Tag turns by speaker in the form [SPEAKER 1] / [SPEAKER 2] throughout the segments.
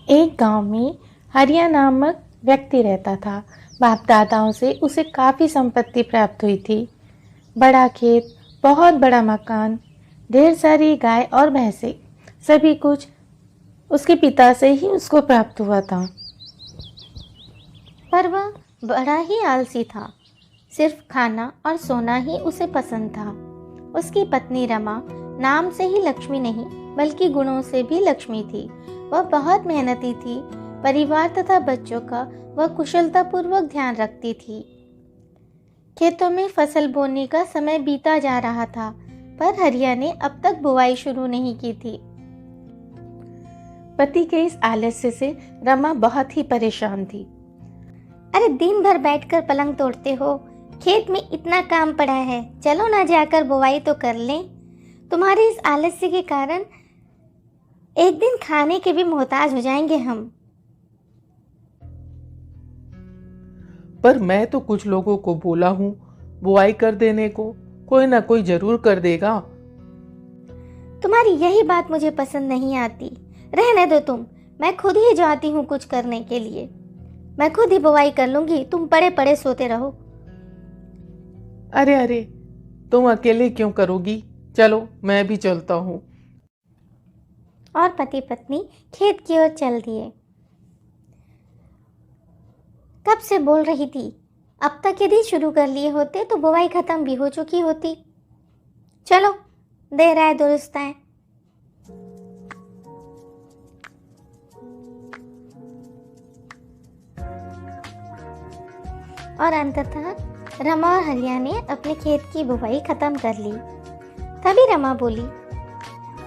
[SPEAKER 1] एक गांव में हरिया नामक व्यक्ति रहता था। बाप दादाओं से उसे काफ़ी संपत्ति प्राप्त हुई थी। बड़ा खेत, बहुत बड़ा मकान, ढेर सारी गाय और भैंसें, सभी कुछ उसके पिता से ही उसको प्राप्त हुआ था।
[SPEAKER 2] पर वह बड़ा ही आलसी था। सिर्फ खाना और सोना ही उसे पसंद था। उसकी पत्नी रमा नाम से ही लक्ष्मी नहीं बल्कि गुणों से भी लक्ष्मी थी। वह बहुत मेहनती थी। परिवार तथा बच्चों का वह कुशलतापूर्वक ध्यान रखती थी। खेतों में फसल बोने का समय बीता जा रहा था, पर हरिया ने अब तक बुआई शुरू नहीं की थी।
[SPEAKER 1] पति के इस आलस्य से रमा बहुत ही परेशान थी।
[SPEAKER 2] अरे दिन भर बैठकर पलंग तोड़ते हो, खेत में इतना काम पड़ा है, चलो ना जाकर बुआई तो कर लें। तुम्हारे इस आलस्य के कारण एक दिन खाने के भी मोहताज हो जाएंगे हम।
[SPEAKER 3] पर मैं तो कुछ लोगों को बोला हूँ बुआई कर देने को, कोई ना कोई जरूर कर देगा।
[SPEAKER 2] तुम्हारी यही बात मुझे पसंद नहीं आती। रहने दो तुम, मैं खुद ही जाती हूँ कुछ करने के लिए। मैं खुद ही बुआई कर लूंगी, तुम पड़े पड़े सोते रहो।
[SPEAKER 3] अरे अरे, तुम अकेले क्यों करोगी? चलो मैं भी चलता हूँ।
[SPEAKER 2] और पति पत्नी खेत की ओर चल दिए। कब से बोल रही थी, अब तक यदि शुरू कर लिए होते तो बुआई खत्म भी हो चुकी होती। चलो, देर आए दुरुस्त आए। और अंततः रमा और हरिया ने अपने खेत की बुवाई खत्म कर ली। तभी रमा बोली,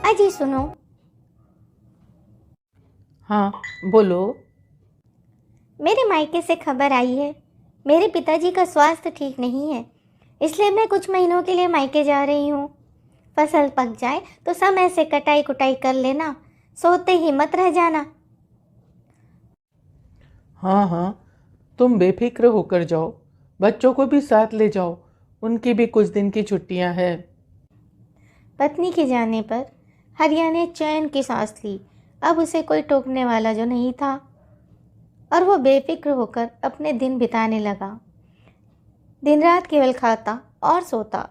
[SPEAKER 2] अजी सुनो।
[SPEAKER 3] हाँ बोलो।
[SPEAKER 2] मेरे मायके से खबर आई है, मेरे पिताजी का स्वास्थ्य ठीक नहीं है, इसलिए मैं कुछ महीनों के लिए मायके जा रही हूँ। फसल पक जाए तो समय से कटाई कुटाई कर लेना, सोते ही मत रह जाना।
[SPEAKER 3] हाँ हाँ, तुम बेफिक्र होकर जाओ, बच्चों को भी साथ ले जाओ, उनकी भी कुछ दिन की छुट्टियां हैं।
[SPEAKER 2] पत्नी के जाने पर हरिया ने चैन की सांस ली। अब उसे कोई टोकने वाला जो नहीं था और वो बेफिक्र होकर अपने दिन बिताने लगा। दिन रात केवल खाता और सोता।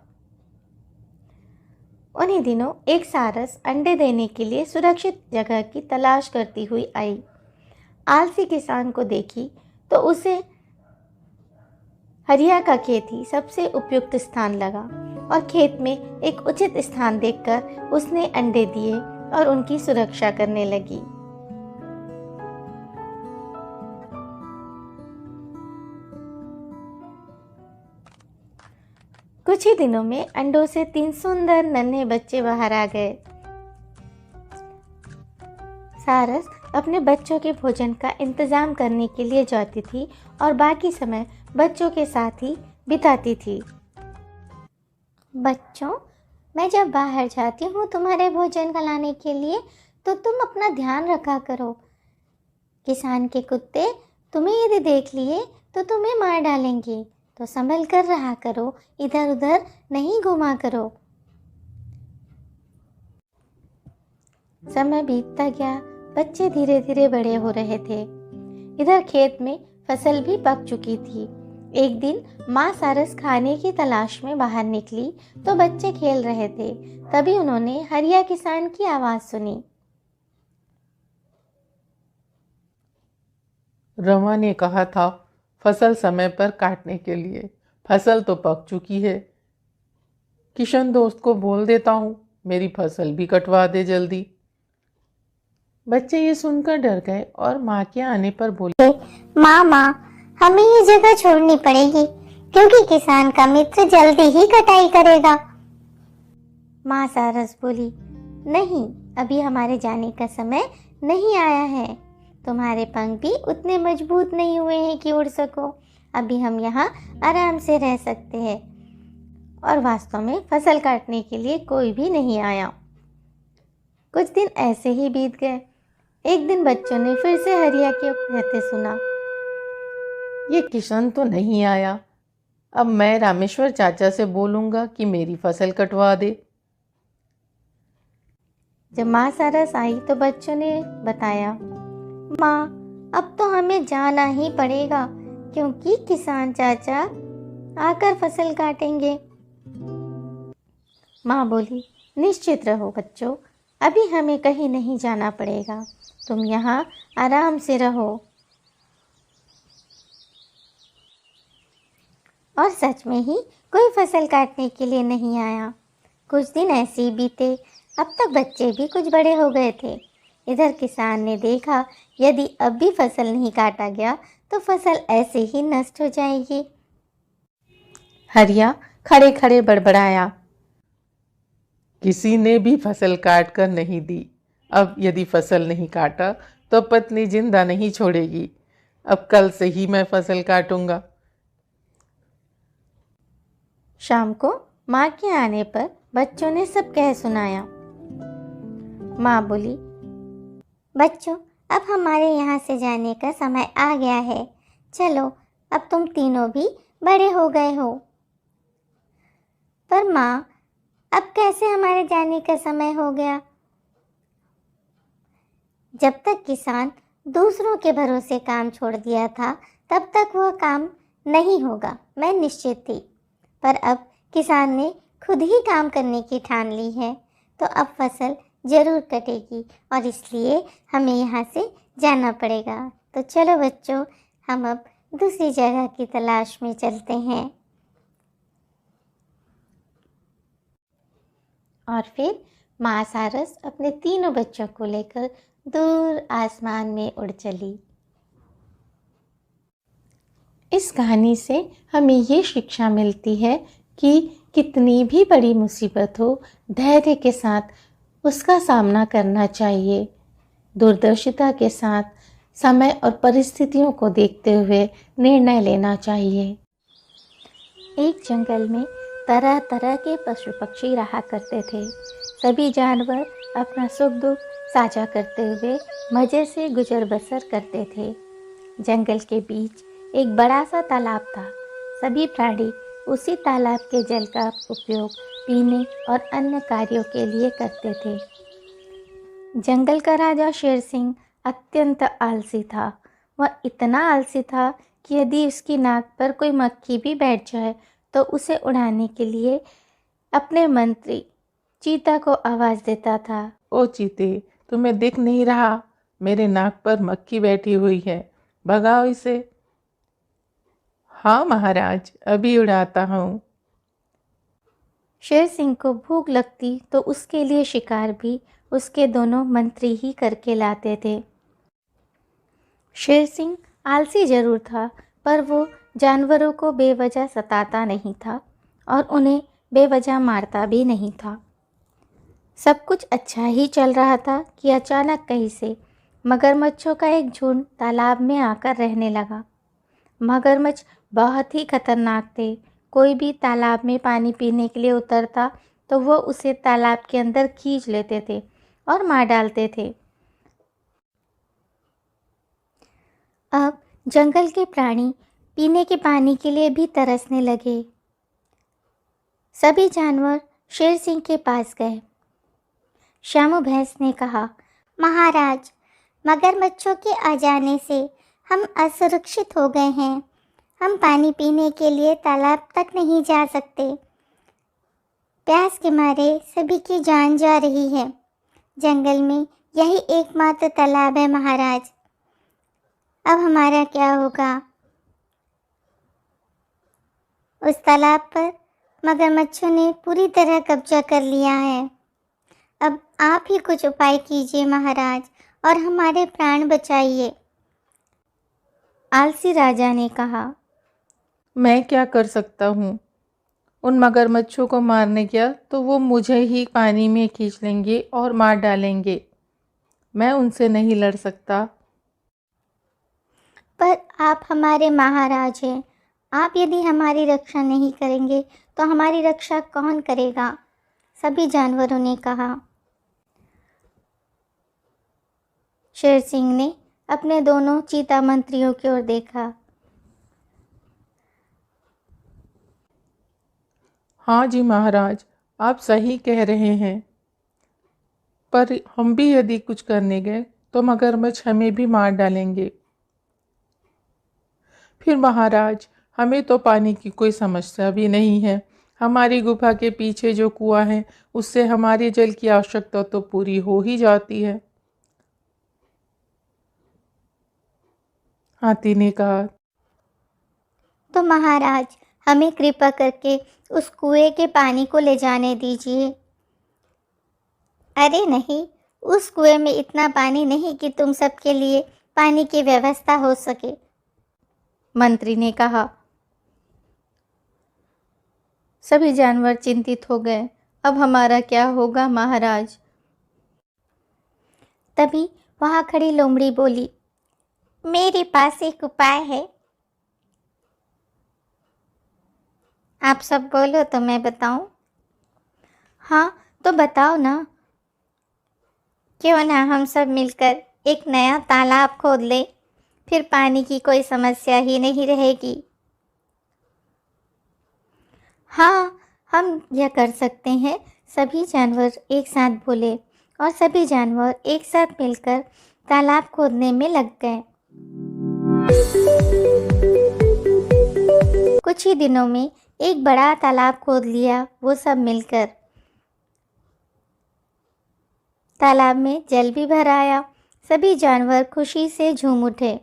[SPEAKER 2] उन्हीं दिनों एक सारस अंडे देने के लिए सुरक्षित जगह की तलाश करती हुई आई। आलसी किसान को देखी तो उसे हरिया का खेत ही सबसे उपयुक्त स्थान लगा और खेत में एक उचित स्थान देखकर उसने अंडे दिए और उनकी सुरक्षा करने लगी। कुछ ही दिनों में अंडों से 3 सुंदर नन्हे बच्चे बाहर आ गए। सारस अपने बच्चों के भोजन का इंतजाम करने के लिए जाती थी और बाकी समय बच्चों के साथ ही बिताती थी। बच्चों, मैं जब बाहर जाती हूँ तुम्हारे भोजन लाने के लिए तो तुम अपना ध्यान रखा करो। किसान के कुत्ते तुम्हें यदि देख लिए तो तुम्हें मार डालेंगे, तो संभल कर रहा करो, इधर उधर नहीं घुमा करो। समय बीतता गया, बच्चे धीरे धीरे बड़े हो रहे थे। इधर खेत में फसल भी पक चुकी थी। एक दिन माँ सारस खाने की तलाश में बाहर निकली तो बच्चे खेल रहे थे। तभी उन्होंने हरिया किसान की आवाज़ सुनी।
[SPEAKER 3] रमा ने कहा था फसल समय पर काटने के लिए, फसल तो पक चुकी है। किशन दोस्त को बोल देता हूँ मेरी फसल भी कटवा दे जल्दी। बच्चे ये सुनकर डर गए और माँ के आने पर बोले,
[SPEAKER 4] माँ, हमें ये जगह छोड़नी पड़ेगी क्योंकि किसान का मित्र जल्दी ही कटाई करेगा।
[SPEAKER 2] माँ सारस बोली, नहीं, अभी हमारे जाने का समय नहीं आया है। तुम्हारे पंख भी उतने मजबूत नहीं हुए हैं कि उड़ सको। अभी हम यहाँ आराम से रह सकते हैं। और वास्तव में फसल काटने के लिए कोई भी नहीं आया। कुछ दिन ऐसे ही बीत गए। एक दिन बच्चों ने फिर से हरिया के कहते सुना,
[SPEAKER 3] ये किशन तो नहीं आया, अब मैं रामेश्वर चाचा से बोलूँगा कि मेरी फसल कटवा दे।
[SPEAKER 2] जब माँ सारस आई तो बच्चों ने बताया, माँ, अब तो हमें जाना ही पड़ेगा क्योंकि किसान चाचा आकर फसल काटेंगे। माँ बोली, निश्चित रहो बच्चों, अभी हमें कहीं नहीं जाना पड़ेगा, तुम यहाँ आराम से रहो। और सच में ही कोई फसल काटने के लिए नहीं आया। कुछ दिन ऐसे ही बीते। अब तक बच्चे भी कुछ बड़े हो गए थे। इधर किसान ने देखा यदि अब भी फसल नहीं काटा गया तो फसल ऐसे ही नष्ट हो जाएगी।
[SPEAKER 1] हरिया खड़े खड़े बड़बड़ाया,
[SPEAKER 3] किसी ने भी फसल काट कर नहीं दी। अब यदि फसल नहीं काटा तो पत्नी जिंदा नहीं छोड़ेगी। अब कल से ही मैं फसल काटूंगा।
[SPEAKER 2] शाम को माँ के आने पर बच्चों ने सब कह सुनाया। माँ बोली, बच्चों, अब हमारे यहाँ से जाने का समय आ गया है। चलो, अब तुम तीनों भी बड़े हो गए हो। पर माँ, अब कैसे हमारे जाने का समय हो गया? जब तक किसान दूसरों के भरोसे काम छोड़ दिया था तब तक वह काम नहीं होगा, मैं निश्चित थी। पर अब किसान ने खुद ही काम करने की ठान ली है तो अब फसल जरूर कटेगी और इसलिए हमें यहाँ से जाना पड़ेगा। तो चलो बच्चों, हम अब दूसरी जगह की तलाश में चलते हैं। और फिर माँ सारस अपने तीनों बच्चों को लेकर दूर आसमान में उड़ चली।
[SPEAKER 1] इस कहानी से हमें ये शिक्षा मिलती है कि कितनी भी बड़ी मुसीबत हो, धैर्य के साथ उसका सामना करना चाहिए। दूरदर्शिता के साथ समय और परिस्थितियों को देखते हुए निर्णय लेना चाहिए।
[SPEAKER 2] एक जंगल में तरह तरह के पशु पक्षी रहा करते थे। सभी जानवर अपना सुख दुख साझा करते हुए मज़े से गुजर बसर करते थे। जंगल के बीच एक बड़ा सा तालाब था। सभी प्राणी उसी तालाब के जल का उपयोग पीने और अन्य कार्यों के लिए करते थे। जंगल का राजा शेर सिंह अत्यंत आलसी था। वह इतना आलसी था कि यदि उसकी नाक पर कोई मक्खी भी बैठ जाए तो उसे उड़ाने के लिए अपने मंत्री चीता को आवाज़ देता था।
[SPEAKER 3] ओ चीते, तुम्हें दिख नहीं रहा? मेरे नाक पर मक्खी बैठी हुई है, भगाओ इसे। हाँ महाराज, अभी उड़ाता हूँ।
[SPEAKER 2] शेर सिंह को भूख लगती तो उसके लिए शिकार भी उसके दोनों मंत्री ही करके लाते थे। शेर सिंह आलसी जरूर था, पर वो जानवरों को बेवजह सताता नहीं था और उन्हें बेवजह मारता भी नहीं था। सब कुछ अच्छा ही चल रहा था कि अचानक कहीं से मगरमच्छों का एक झुंड तालाब में आकर रहने लगा। मगरमच्छ बहुत ही खतरनाक थे। कोई भी तालाब में पानी पीने के लिए उतरता तो वो उसे तालाब के अंदर खींच लेते थे और मार डालते थे। अब जंगल के प्राणी पीने के पानी के लिए भी तरसने लगे। सभी जानवर शेर सिंह के पास गए। श्यामू भैंस ने कहा,
[SPEAKER 4] महाराज, मगरमच्छों के आ जाने से हम असुरक्षित हो गए हैं। हम पानी पीने के लिए तालाब तक नहीं जा सकते। प्यास के मारे सभी की जान जा रही है। जंगल में यही एकमात्र तालाब है महाराज। अब हमारा क्या होगा? उस तालाब पर मगरमच्छों ने पूरी तरह कब्जा कर लिया है। अब आप ही कुछ उपाय कीजिए महाराज और हमारे प्राण बचाइए।
[SPEAKER 2] आलसी राजा ने कहा,
[SPEAKER 3] मैं क्या कर सकता हूँ? उन मगरमच्छों को मारने गया तो वो मुझे ही पानी में खींच लेंगे और मार डालेंगे। मैं उनसे नहीं लड़ सकता।
[SPEAKER 4] पर आप हमारे महाराज हैं। आप यदि हमारी रक्षा नहीं करेंगे तो हमारी रक्षा कौन करेगा? सभी जानवरों ने कहा।
[SPEAKER 2] शेर सिंह ने अपने दोनों चीता मंत्रियों की ओर देखा।
[SPEAKER 3] हाँ जी महाराज, आप सही कह रहे हैं, पर हम भी यदि कुछ करने गए तो मगरमच्छ हमें भी मार डालेंगे। फिर महाराज, हमें तो पानी की कोई समस्या भी नहीं है। हमारी गुफा के पीछे जो कुआं है उससे हमारे जल की आवश्यकता तो पूरी हो ही जाती है। हाथी ने कहा।
[SPEAKER 4] तो महाराज, हमें कृपा करके उस कुएं के पानी को ले जाने दीजिए। अरे नहीं, उस कुएं में इतना पानी नहीं कि तुम सबके लिए पानी की व्यवस्था हो सके,
[SPEAKER 2] मंत्री ने कहा। सभी जानवर चिंतित हो गए। अब हमारा क्या होगा महाराज?
[SPEAKER 4] तभी वहां खड़ी लोमड़ी बोली, मेरे पास एक उपाय है। आप सब बोलो तो मैं बताऊं।
[SPEAKER 2] हाँ, तो बताओ ना।
[SPEAKER 4] क्यों ना हम सब मिलकर एक नया तालाब खोद लें, फिर पानी की कोई समस्या ही नहीं रहेगी।
[SPEAKER 2] हाँ, हम यह कर सकते हैं। सभी जानवर एक साथ बोले और सभी जानवर एक साथ मिलकर तालाब खोदने में लग गए। कुछ ही दिनों में एक बड़ा तालाब खोद लिया वो सब मिलकर। तालाब में जल भी भर आया। सभी जानवर खुशी से झूम उठे,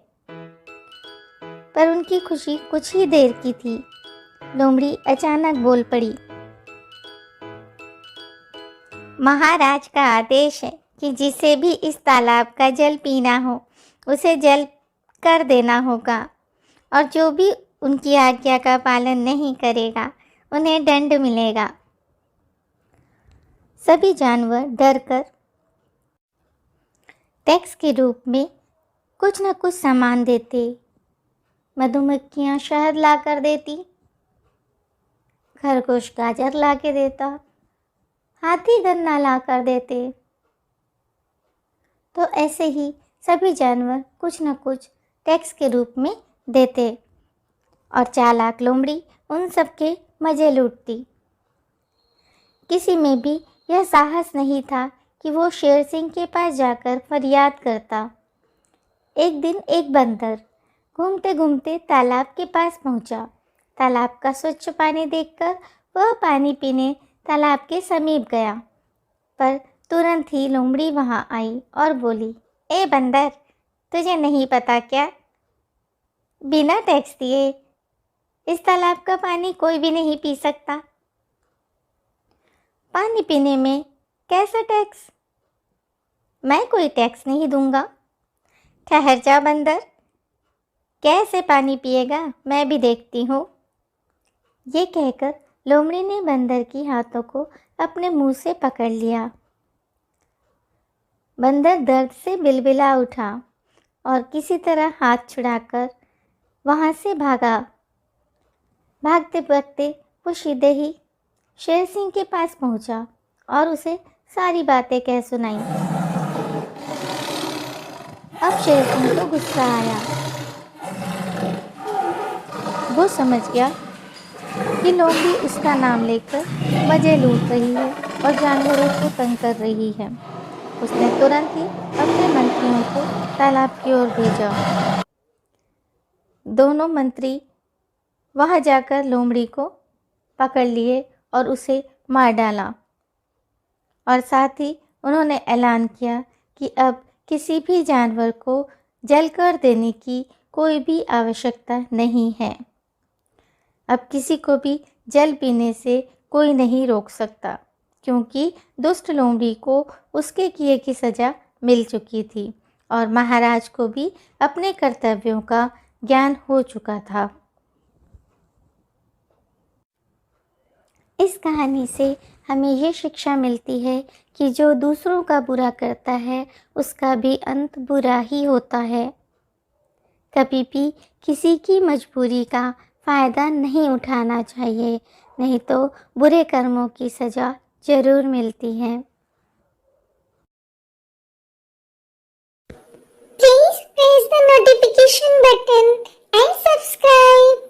[SPEAKER 2] पर उनकी खुशी कुछ ही देर की थी। लोमड़ी अचानक बोल पड़ी,
[SPEAKER 4] महाराज का आदेश है कि जिसे भी इस तालाब का जल पीना हो उसे जल कर देना होगा, और जो भी उनकी आज्ञा का पालन नहीं करेगा उन्हें दंड मिलेगा।
[SPEAKER 2] सभी जानवर डरकर टैक्स के रूप में कुछ न कुछ सामान देते। मधुमक्खियाँ शहद ला कर देती, खरगोश गाजर ला के देता, हाथी गन्ना ला कर देते। तो ऐसे ही सभी जानवर कुछ न कुछ टैक्स के रूप में देते और चालाक लोमड़ी उन सब के मज़े लूटती। किसी में भी यह साहस नहीं था कि वो शेर सिंह के पास जाकर फरियाद करता। एक दिन एक बंदर घूमते घूमते तालाब के पास पहुंचा। तालाब का स्वच्छ पानी देखकर वह पानी पीने तालाब के समीप गया, पर तुरंत ही लोमड़ी वहां आई और बोली,
[SPEAKER 4] ए बंदर, तुझे नहीं पता क्या? बिना टैक्स दिए इस तालाब का पानी कोई भी नहीं पी सकता।
[SPEAKER 2] पानी पीने में कैसा टैक्स?
[SPEAKER 4] मैं कोई टैक्स नहीं दूंगा। ठहर जा बंदर, कैसे पानी पिएगा मैं भी देखती हूँ।
[SPEAKER 2] ये कहकर लोमड़ी ने बंदर की हाथों को अपने मुंह से पकड़ लिया। बंदर दर्द से बिलबिला उठा और किसी तरह हाथ छुड़ाकर वहाँ से भागा। भागते भागते वो सीधे ही शेर सिंह के पास पहुँचा और उसे सारी बातें कह सुनाई। अब शेर सिंह को गुस्सा आया। वो समझ गया कि लोमड़ी उसका नाम लेकर मजे लूट रही है और जानवरों को तंग कर रही है। उसने तुरंत ही अपने मंत्रियों को तालाब की ओर भेजा। दोनों मंत्री वहां जाकर लोमड़ी को पकड़ लिए और उसे मार डाला, और साथ ही उन्होंने ऐलान किया कि अब किसी भी जानवर को जल कर देने की कोई भी आवश्यकता नहीं है। अब किसी को भी जल पीने से कोई नहीं रोक सकता, क्योंकि दुष्ट लोमड़ी को उसके किए की सज़ा मिल चुकी थी और महाराज को भी अपने कर्तव्यों का ज्ञान हो चुका था।
[SPEAKER 4] इस कहानी से हमें ये शिक्षा मिलती है कि जो दूसरों का बुरा करता है उसका भी अंत बुरा ही होता है। कभी भी किसी की मजबूरी का फ़ायदा नहीं उठाना चाहिए, नहीं तो बुरे कर्मों की सज़ा ज़रूर मिलती है।
[SPEAKER 5] Please press the notification button and subscribe.